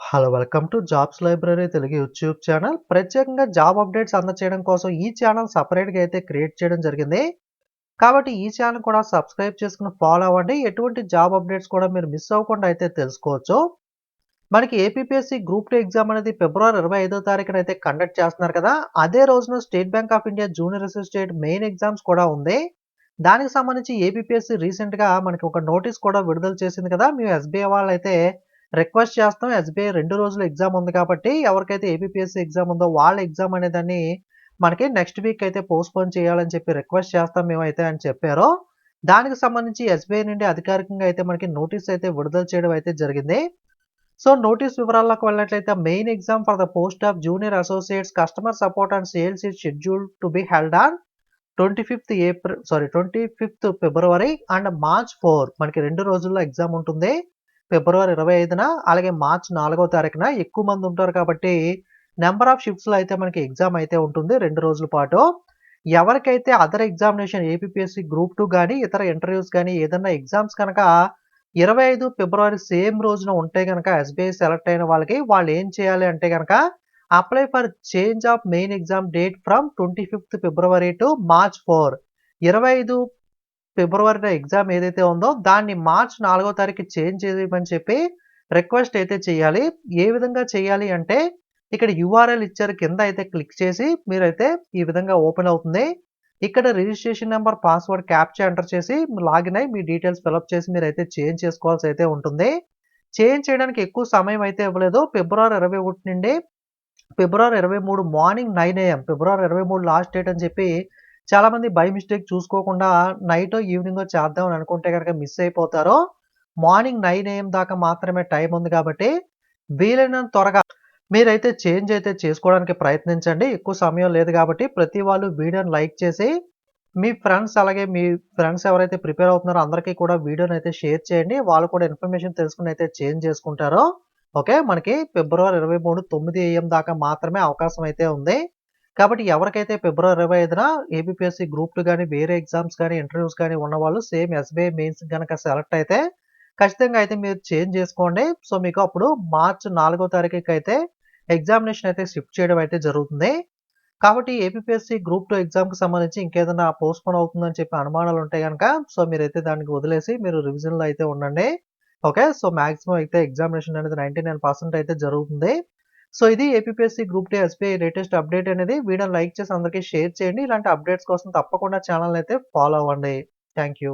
Hello welcome to jobs library Telugu YouTube channel. ప్రత్యేకంగా job updates అందచేయడం కోసం ఈ ఛానల్ సెపరేట్‌గా అయితే క్రియేట్ చేయడం జరిగింది. కాబట్టి ఈ ఛానల్ కూడా సబ్స్క్రైబ్ చేసుకొని ఫాలో అవ్వండి. ఎటువంటి జాబ్ అప్డేట్స్ కూడా మీరు మిస్ అవ్వకుండా అయితే తెలుసుకోవచ్చు. మనకి ఏపీపీఎస్సీ గ్రూప్ 2 ఎగ్జామ్ అనేది ఫిబ్రవరి 25వ తారీఖున అయితే కండక్ట్ చేస్తున్నారు కదా! అదే రోజున state bank of India junior assistant main exams కూడా ఉంది. దానికి సంబంధించి ఏపీపీఎస్సీ రీసెంట్‌గా మనకి ఒక నోటీస్ కూడా విడుదల చేసింది కదా! మేము ఎస్‌బీఐ వాళ్ళైతే రిక్వెస్ట్ చేస్తాం. ఎస్‌బీఐ 2 రోజులు ఎగ్జామ్ ఉంది కాబట్టి ఎవరికైతే ఏపీపీఎస్సీ ఎగ్జామ్ ఉందో వాళ్ళ ఎగ్జామ్ అనేదాన్ని మనకి నెక్స్ట్ వీక్ అయితే పోస్ట్‌పోన్ చేయాలని చెప్పి రిక్వెస్ట్ చేస్తాం మేమైతే అని చెప్పారు. దానికి సంబంధించి ఎస్‌బీఐ నుండి అధికారికంగా అయితే మనకి నోటీస్ అయితే విడుదల చేయడం అయితే జరిగింది. సో నోటీస్ వివరాల్లోకి వెళ్ళినట్లయితే main exam for the post of junior associates customer support and sales is scheduled to be held on 25th February and March 4 మనకి 2 రోజుల్లో ఎగ్జామ్ ఉంటుంది. ఫిబ్రవరి 25న అలాగే మార్చ్ 4వ తారీఖున ఎక్కువ మంది ఉంటారు కాబట్టి నెంబర్ ఆఫ్ షిఫ్ట్స్‌లో అయితే మనకి ఎగ్జామ్ అయితే ఉంటుంది 2 రోజుల పాటు. ఎవరికైతే అదర్ ఎగ్జామినేషన్ ఏపీపీఎస్సీ గ్రూప్ 2 గాని, ఇతర ఇంటర్వ్యూస్ గాని ఏదన్నా ఎగ్జామ్స్ కనుక 25 ఫిబ్రవరి సేమ్ రోజున ఉంటే గనక ఎస్‌బీఐ సెలెక్ట్ అయిన వాళ్ళకి వాళ్ళు ఏం చేయాలి అంటే గనక apply for change of main exam date from 25th February to March 4. 25 ఫిబ్రవరిలో ఎగ్జామ్ ఏదైతే ఉందో దాన్ని మార్చ్ 4వ తారీఖుకి చేంజ్ చేయమని చెప్పి రిక్వెస్ట్ అయితే చేయాలి. ఏ విధంగా చేయాలి అంటే ఇక్కడ యూఆర్ఎల్ ఇచ్చారు కింద అయితే క్లిక్ చేసి మీరైతే ఈ విధంగా ఓపెన్ అవుతుంది. ఇక్కడ registration number, password, captcha enter చేసి లాగిన్ అయ్యి మీ డీటెయిల్స్ ఫిలప్ చేసి మీరైతే చేంజ్ చేసుకోవాల్సి అయితే ఉంటుంది. చేంజ్ చేయడానికి ఎక్కువ సమయం అయితే ఇవ్వలేదు. ఫిబ్రవరి 21 నుండి ఫిబ్రవరి 23 morning 9 AM February 23 last date అని చెప్పి చాలామంది బై మిస్టేక్ చూసుకోకుండా నైటో, ఈవినింగో చేద్దామని అనుకుంటే గనక మిస్ అయిపోతారు. మార్నింగ్ 9 AM దాకా మాత్రమే టైం ఉంది కాబట్టి వీలైనంత త్వరగా మీరైతే చేంజ్ అయితే చేసుకోవడానికి ప్రయత్నించండి. ఎక్కువ సమయం లేదు కాబట్టి ప్రతి వాళ్ళు వీడియోని లైక్ చేసి మీ ఫ్రెండ్స్ అలాగే మీ ఫ్రెండ్స్ ఎవరైతే ప్రిపేర్ అవుతున్నారో అందరికీ కూడా వీడియోని అయితే షేర్ చేయండి. వాళ్ళు కూడా ఇన్ఫర్మేషన్ తెలుసుకొని అయితే చేంజ్ చేసుకుంటారు. ఓకే. మనకి ఫిబ్రవరి 23 9 AM దాకా మాత్రమే అవకాశం అయితే ఉంది. కాబట్టి ఎవరికైతే ఫిబ్రవరి 25న ఏపీపీఎస్సీ గ్రూప్ 2 గాని, వేరే ఎగ్జామ్స్ గాని, ఇంటర్వ్యూస్ గాని ఉన్నవాళ్ళు సేమ్ ఎస్‌బీఐ మెయిన్స్ గనక సెలెక్ట్ అయితే ఖచ్చితంగా అయితే మీరు చేంజ్ చేసుకోండి. సో మీకు అప్పుడు మార్చ్ 4వ తారీఖుకైతే ఎగ్జామినేషన్ అయితే షిఫ్ట్ చేయడం అయితే జరుగుతుంది. కాబట్టి ఏపీపీఎస్సీ గ్రూప్ 2 ఎగ్జామ్‌కి సంబంధించి ఇంకేదైనా పోస్ట్‌పోన్ అవుతుందని చెప్పి అనుమానాలు ఉంటే గనక సో మీరైతే దానికి వదిలేసి మీరు రివిజన్‌లో అయితే ఉండండి. ఓకే. సో మాక్సిమం అయితే ఎగ్జామినేషన్ అనేది 99% అయితే జరుగుతుంది. సో ఇది APPSC group 2 SBI latest update అనేది. వీడియోని లైక్ చేసి అందరికీ షేర్ చేయండి. ఇలాంటి అప్డేట్స్ కోసం తప్పకుండా ఛానెల్‌ని అయితే ఫాలో అవ్వండి. Thank you.